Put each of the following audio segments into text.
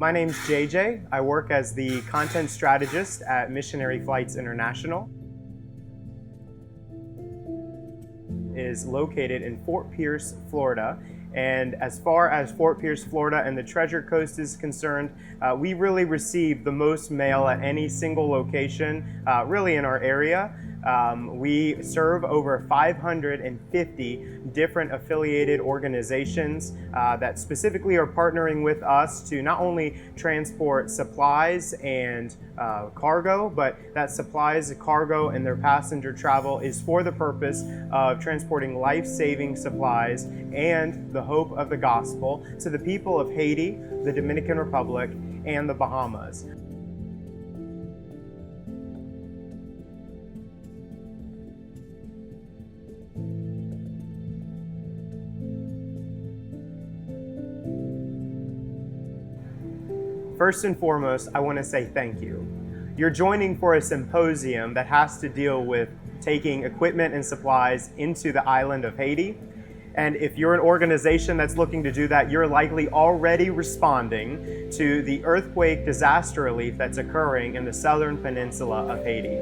My name's JJ. I work as the content strategist at Missionary Flights International. Is located in Fort Pierce, Florida. And as far as Fort Pierce, Florida and the Treasure Coast is concerned, we really receive the most mail at any single location, really in our area. We serve over 550 different affiliated organizations that specifically are partnering with us to not only transport supplies and cargo, but that supplies, cargo, and their passenger travel is for the purpose of transporting life-saving supplies and the hope of the gospel to the people of Haiti, the Dominican Republic, and the Bahamas. First and foremost, I want to say thank you. You're joining for a symposium that has to deal with taking equipment and supplies into the island of Haiti. And if you're an organization that's looking to do that, you're likely already responding to the earthquake disaster relief that's occurring in the southern peninsula of Haiti.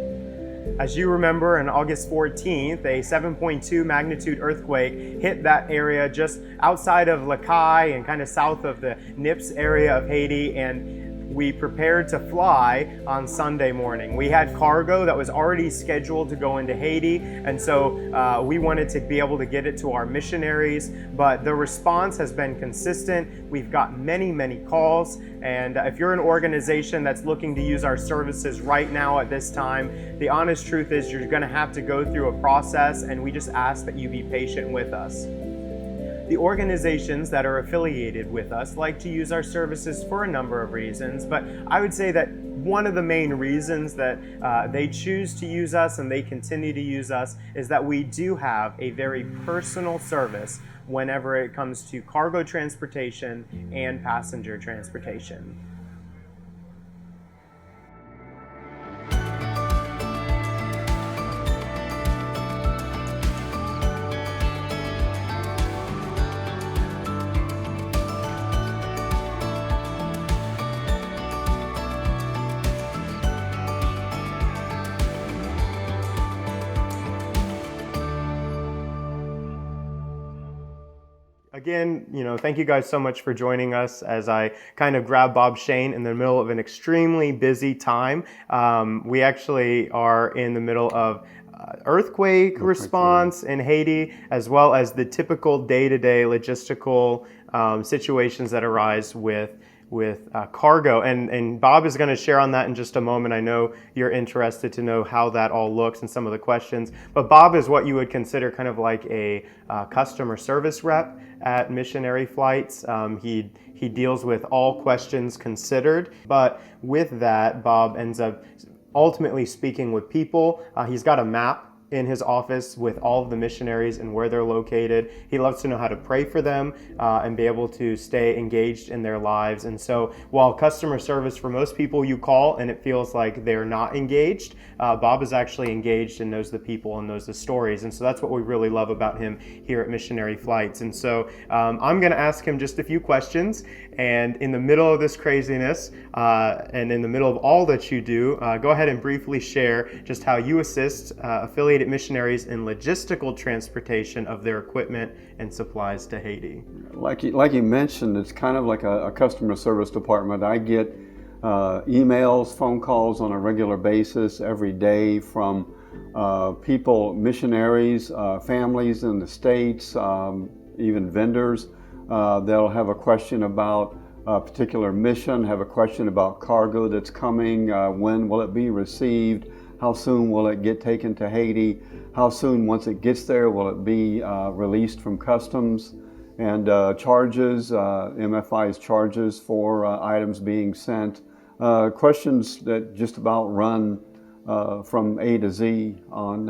As you remember, on August 14th, a 7.2 magnitude earthquake hit that area just outside of Lacaille and kind of south of the Nips area of Haiti, and we prepared to fly on Sunday morning. We had cargo that was already scheduled to go into Haiti, and so we wanted to be able to get it to our missionaries, but the response has been consistent. We've got many calls, and if you're an organization that's looking to use our services right now at this time, the honest truth is you're gonna have to go through a process, and we just ask that you be patient with us. The organizations that are affiliated with us like to use our services for a number of reasons, but I would say that one of the main reasons that they choose to use us and they continue to use us is that we do have a very personal service whenever it comes to cargo transportation and passenger transportation. Again, thank you guys so much for joining us as I kind of grab Bob Shane in the middle of an extremely busy time. We actually are in the middle of earthquake response in Haiti, as well as the typical day-to-day logistical situations that arise with cargo. And Bob is going to share on that in just a moment. I know you're interested to know how that all looks and some of the questions. But Bob is what you would consider kind of like a customer service rep at Missionary Flights. He deals with all questions considered. But with that, Bob ends up ultimately speaking with people. He's got a map in his office with all of the missionaries and where they're located. He loves to know how to pray for them and be able to stay engaged in their lives. And so while customer service for most people you call and it feels like they're not engaged, Bob is actually engaged and knows the people and knows the stories. And so that's what we really love about him here at Missionary Flights. And so I'm gonna ask him just a few questions, and in the middle of this craziness and in the middle of all that you do, go ahead and briefly share just how you assist affiliated missionaries in logistical transportation of their equipment and supplies to Haiti. Like you mentioned, it's kind of like a customer service department. I get emails, phone calls on a regular basis every day from people, missionaries, families in the States, even vendors. They'll have a question about a particular mission, have a question about cargo that's coming, when will it be received, how soon will it get taken to Haiti, how soon once it gets there will it be released from customs, and charges, MFI's charges for items being sent. Questions that just about run from A to Z on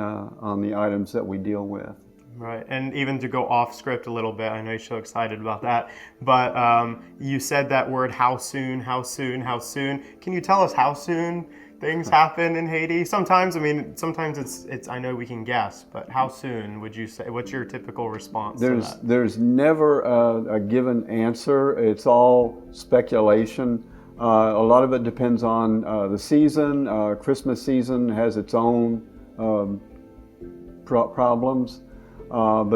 the items that we deal with. Right, and even to go off script a little bit, I know you're so excited about that, but you said that word, how soon, how soon, how soon. Can you tell us how soon things happen in Haiti? Sometimes it's I know we can guess, but how soon would you say, what's your typical response to that? There's never a given answer. It's all speculation. A lot of it depends on the season. Christmas season has its own problems, and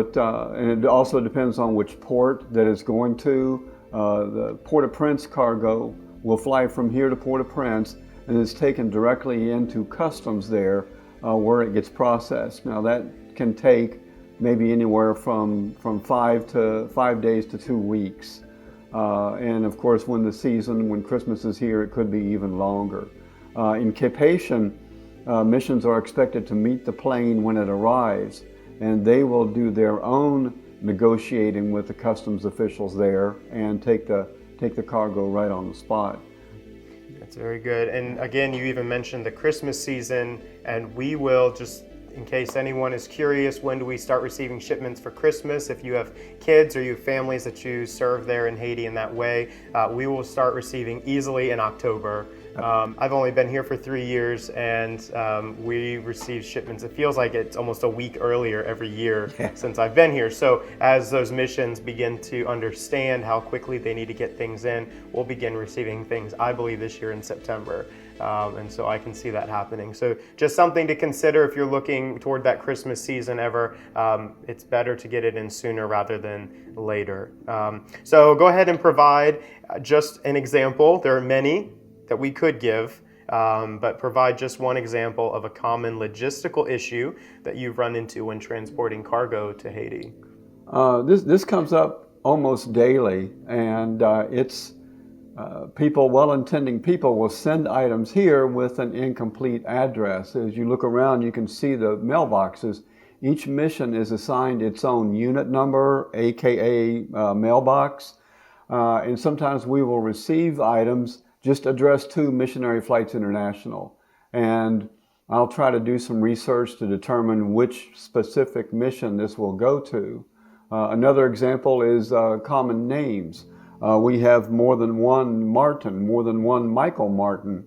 it also depends on which port that it's going to. The Port-au-Prince cargo will fly from here to Port-au-Prince and is taken directly into customs there where it gets processed. Now that can take maybe anywhere from 5 days to 2 weeks. And of course, when Christmas is here, it could be even longer. In Cape Haitian, missions are expected to meet the plane when it arrives, and they will do their own negotiating with the customs officials there and take the cargo right on the spot. That's very good. And again, you even mentioned the Christmas season, and we will just, in case anyone is curious, when do we start receiving shipments for Christmas? If you have kids or you have families that you serve there in Haiti in that way, we will start receiving easily in October. I've only been here for 3 years, and we receive shipments. It feels like it's almost a week earlier every year since I've been here. So as those missions begin to understand how quickly they need to get things in, we'll begin receiving things, I believe, this year in September. And so I can see that happening. So just something to consider if you're looking toward that Christmas season ever. It's better to get it in sooner rather than later. So go ahead and provide just an example. There are many that we could give, but provide just one example of a common logistical issue that you've run into when transporting cargo to Haiti. This comes up almost daily, and it's well-intending people will send items here with an incomplete address. As you look around, you can see the mailboxes. Each mission is assigned its own unit number, aka mailbox, and sometimes we will receive items just addressed to Missionary Flights International. And I'll try to do some research to determine which specific mission this will go to. Another example is common names. We have more than one Martin, more than one Michael Martin.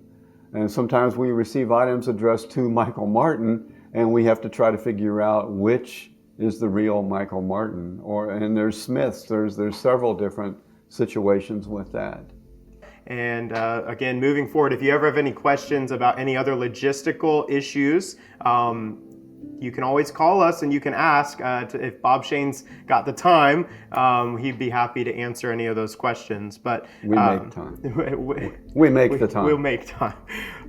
And sometimes we receive items addressed to Michael Martin, and we have to try to figure out which is the real Michael Martin. And there's Smiths, there's several different situations with that. And again, moving forward, if you ever have any questions about any other logistical issues, you can always call us and you can ask. If Bob Shane's got the time, he'd be happy to answer any of those questions. But we make time. We make the time. We'll make time.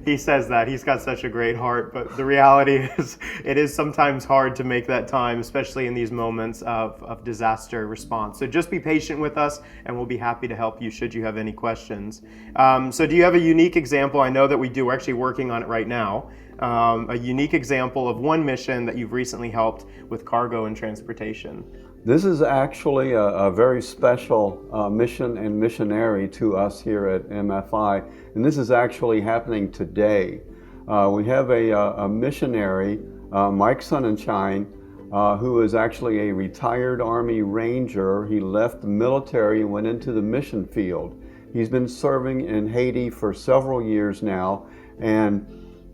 He says that. He's got such a great heart, but the reality is it is sometimes hard to make that time, especially in these moments of disaster response. So just be patient with us, and we'll be happy to help you should you have any questions. So do you have a unique example? I know that we do. We're actually working on it right now. A unique example of one mission that you've recently helped with cargo and transportation. This is actually a very special mission and missionary to us here at MFI, and this is actually happening today. We have a missionary, Mike Sunshine, who is actually a retired Army Ranger. He left the military and went into the mission field. He's been serving in Haiti for several years now, and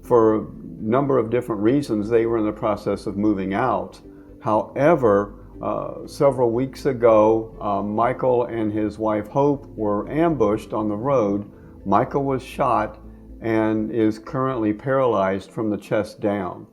for a number of different reasons, they were in the process of moving out. However, several weeks ago, Michael and his wife Hope were ambushed on the road. Michael was shot and is currently paralyzed from the chest down.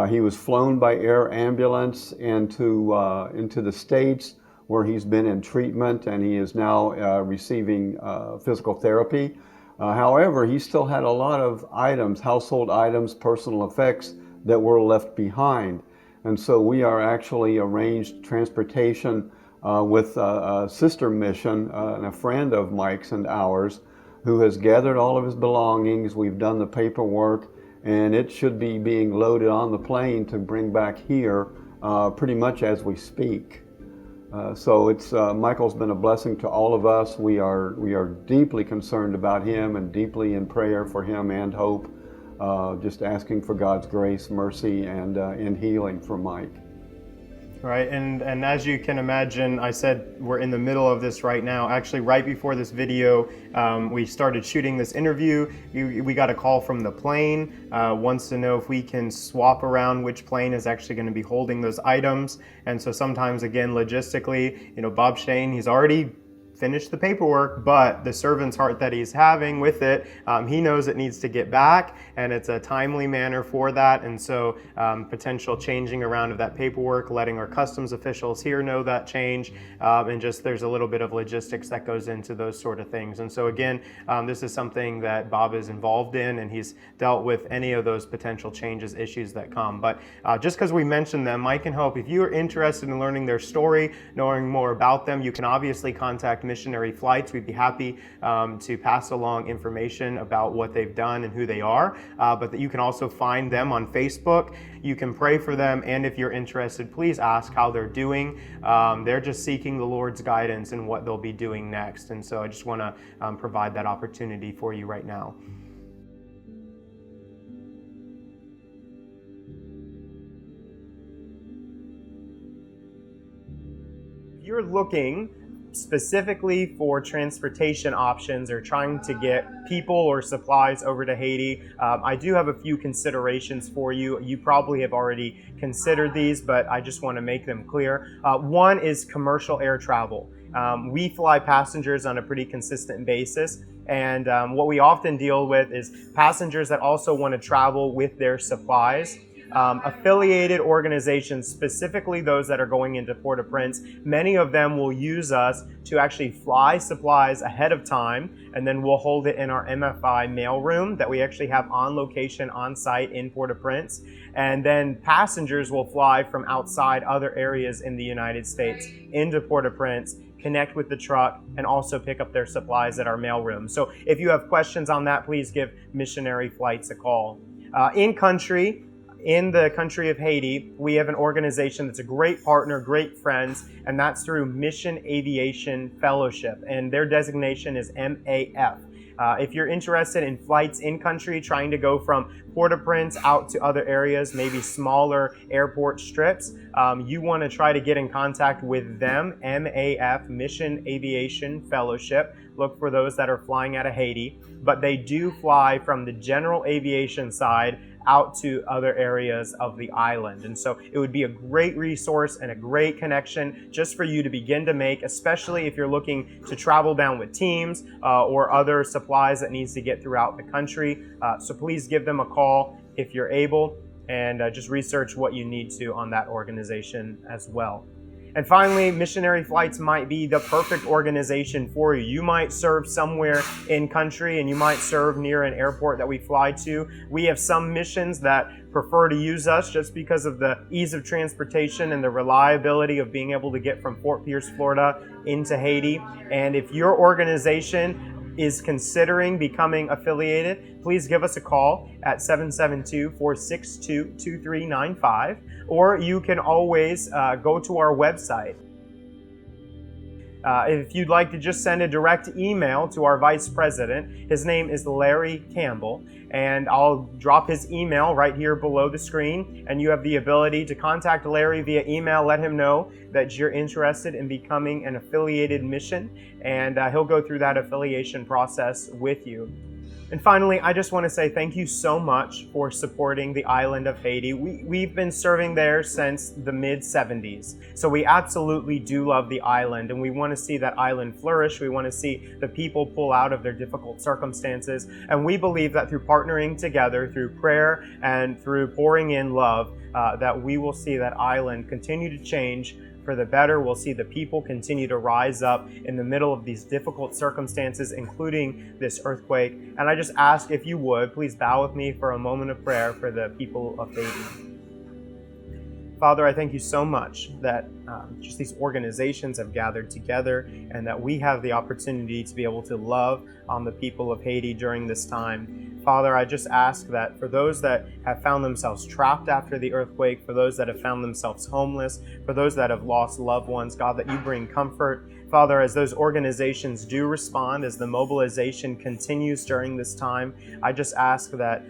He was flown by air ambulance into the States, where he's been in treatment, and he is now receiving physical therapy. However, he still had a lot of items, household items, personal effects that were left behind. And so we are actually arranged transportation with a sister mission and a friend of Mike's and ours who has gathered all of his belongings. We've done the paperwork, and it should be being loaded on the plane to bring back here pretty much as we speak. So Michael's been a blessing to all of us. We are deeply concerned about him and deeply in prayer for him and Hope. Just asking for God's grace, mercy, and healing for Mike. Right, and as you can imagine, I said we're in the middle of this right now. Actually, right before this video, we started shooting this interview. We got a call from the plane, wants to know if we can swap around which plane is actually going to be holding those items. And so sometimes, again, logistically, Bob Shane, he's already finish the paperwork, but the servant's heart that he's having with it, he knows it needs to get back, and it's a timely manner for that. And so potential changing around of that paperwork, letting our customs officials here know that change, and just there's a little bit of logistics that goes into those sort of things. And so again, this is something that Bob is involved in, and he's dealt with any of those potential changes, issues that come. But just because we mentioned them, Mike and Hope, if you are interested in learning their story, knowing more about them, you can obviously contact Missionary Flights. We'd be happy to pass along information about what they've done and who they are, but that you can also find them on Facebook. You can pray for them, and if you're interested, please ask how they're doing. They're just seeking the Lord's guidance in what they'll be doing next, and so I just want to provide that opportunity for you right now. If you're looking specifically for transportation options or trying to get people or supplies over to Haiti, I do have a few considerations for you. You probably have already considered these, but I just want to make them clear. One is commercial air travel. We fly passengers on a pretty consistent basis, and what we often deal with is passengers that also want to travel with their supplies. Affiliated organizations, specifically those that are going into Port-au-Prince, many of them will use us to actually fly supplies ahead of time, and then we'll hold it in our MFI mailroom that we actually have on location, on site in Port-au-Prince. And then passengers will fly from outside other areas in the United States into Port-au-Prince, connect with the truck, and also pick up their supplies at our mailroom. So if you have questions on that, please give Missionary Flights a call. In the country of Haiti, we have an organization that's a great partner, great friends, and that's through Mission Aviation Fellowship, and their designation is MAF. If you're interested in flights in country, trying to go from Port-au-Prince out to other areas, maybe smaller airport strips, you want to try to get in contact with them, MAF, Mission Aviation Fellowship. Look for those that are flying out of Haiti, but they do fly from the general aviation side out to other areas of the island. And so it would be a great resource and a great connection just for you to begin to make, especially if you're looking to travel down with teams or other supplies that needs to get throughout the country. So please give them a call if you're able, and just research what you need to on that organization as well. And finally, Missionary Flights might be the perfect organization for you. You might serve somewhere in country, and you might serve near an airport that we fly to. We have some missions that prefer to use us just because of the ease of transportation and the reliability of being able to get from Fort Pierce, Florida into Haiti. And if your organization is considering becoming affiliated, please give us a call at 772-462-2395, or you can always go to our website. If you'd like to just send a direct email to our vice president, his name is Larry Campbell, and I'll drop his email right here below the screen, and you have the ability to contact Larry via email. Let him know that you're interested in becoming an affiliated mission, and he'll go through that affiliation process with you. And finally, I just want to say thank you so much for supporting the island of Haiti. We've been serving there since the mid-70s. So we absolutely do love the island, and we want to see that island flourish. We want to see the people pull out of their difficult circumstances. And we believe that through partnering together, through prayer and through pouring in love, that we will see that island continue to change for the better. We'll see the people continue to rise up in the middle of these difficult circumstances, including this earthquake. And I just ask, if you would, please bow with me for a moment of prayer for the people of Haiti. Father, I thank you so much that just these organizations have gathered together, and that we have the opportunity to be able to love on the people of Haiti during this time. Father, I just ask that for those that have found themselves trapped after the earthquake, for those that have found themselves homeless, for those that have lost loved ones, God, that you bring comfort. Father, as those organizations do respond, as the mobilization continues during this time, I just ask that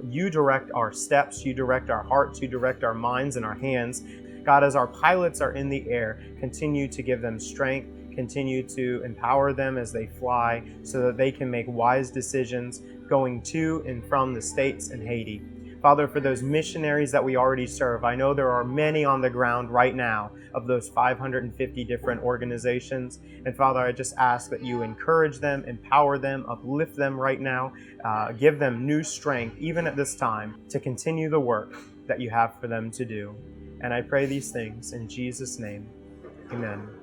you direct our steps, you direct our hearts, you direct our minds and our hands. God, as our pilots are in the air, continue to give them strength, continue to empower them as they fly so that they can make wise decisions going to and from the States and Haiti. Father, for those missionaries that we already serve, I know there are many on the ground right now of those 550 different organizations. And Father, I just ask that you encourage them, empower them, uplift them right now, give them new strength, even at this time, to continue the work that you have for them to do. And I pray these things in Jesus' name. Amen.